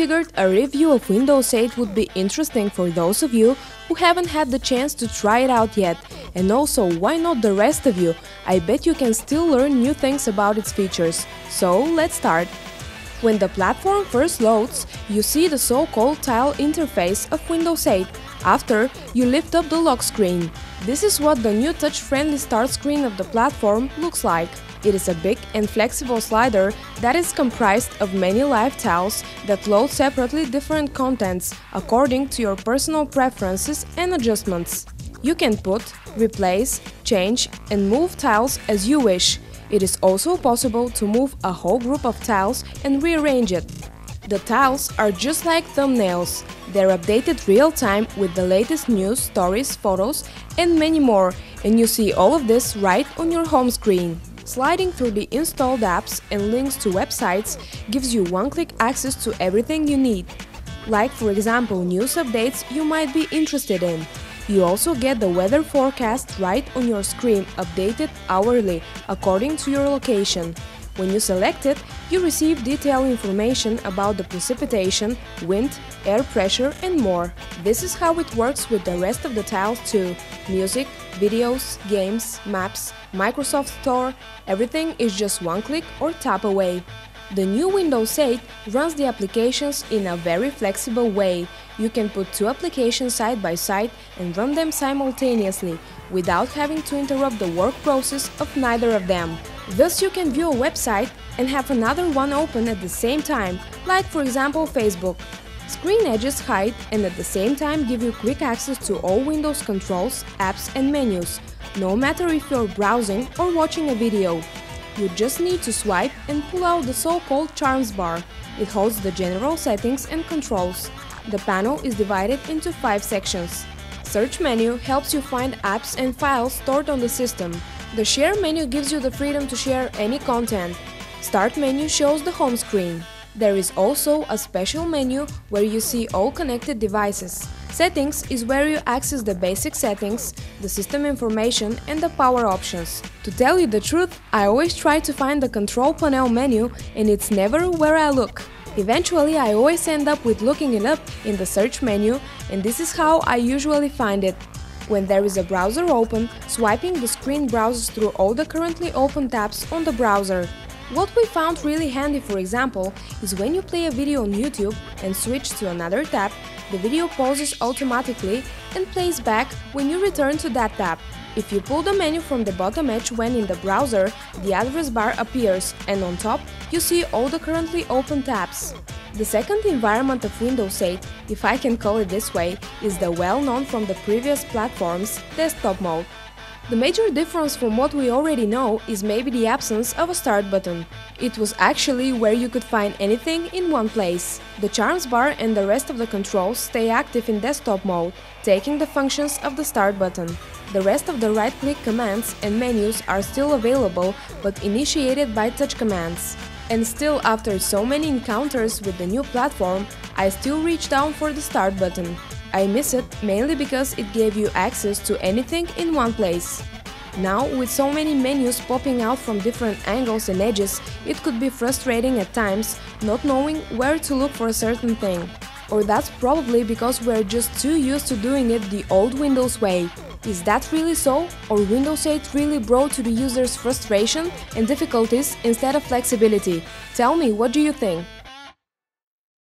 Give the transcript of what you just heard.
figured a review of Windows 8 would be interesting for those of you who haven't had the chance to try it out yet, and also why not the rest of you? I bet you can still learn new things about its features. So let's start. When the platform first loads, you see the so-called tile interface of Windows 8. After, you lift up the lock screen. This is what the new touch-friendly start screen of the platform looks like. It is a big and flexible slider that is comprised of many live tiles that load separately different contents according to your personal preferences and adjustments. You can put, replace, change and move tiles as you wish. It is also possible to move a whole group of tiles and rearrange it. The tiles are just like thumbnails. They're updated real-time with the latest news, stories, photos and many more, and you see all of this right on your home screen. Sliding through the installed apps and links to websites gives you one-click access to everything you need. Like for example news updates you might be interested in. You also get the weather forecast right on your screen, updated hourly, according to your location. When you select it, you receive detailed information about the precipitation, wind, air pressure and more. This is how it works with the rest of the tiles too. Music, videos, games, maps, Microsoft Store, everything is just one click or tap away. The new Windows 8 runs the applications in a very flexible way. You can put two applications side by side and run them simultaneously, without having to interrupt the work process of neither of them. Thus you can view a website and have another one open at the same time, like for example Facebook. Screen edges hide and at the same time give you quick access to all Windows controls, apps and menus, no matter if you're browsing or watching a video. You just need to swipe and pull out the so-called charms bar. It holds the general settings and controls. The panel is divided into 5 sections. Search menu helps you find apps and files stored on the system. The share menu gives you the freedom to share any content. Start menu shows the home screen. There is also a special menu where you see all connected devices. Settings is where you access the basic settings, the system information and the power options. To tell you the truth, I always try to find the control panel menu and it's never where I look. Eventually I always end up with looking it up in the search menu, and this is how I usually find it. When there is a browser open, swiping the screen browses through all the currently open tabs on the browser. What we found really handy, for example, is when you play a video on YouTube and switch to another tab, the video pauses automatically and plays back when you return to that tab. If you pull the menu from the bottom edge when in the browser, the address bar appears and on top you see all the currently open tabs. The second environment of Windows 8, if I can call it this way, is the well-known from the previous platforms desktop mode. The major difference from what we already know is maybe the absence of a start button. It was actually where you could find anything in one place. The charms bar and the rest of the controls stay active in desktop mode, taking the functions of the start button. The rest of the right-click commands and menus are still available, but initiated by touch commands. And still, after so many encounters with the new platform, I still reach down for the start button. I miss it mainly because it gave you access to anything in one place. Now, with so many menus popping out from different angles and edges, it could be frustrating at times not knowing where to look for a certain thing. Or that's probably because we're just too used to doing it the old Windows way. Is that really so? Or Windows 8 really brought to the users frustration and difficulties instead of flexibility? Tell me, what do you think?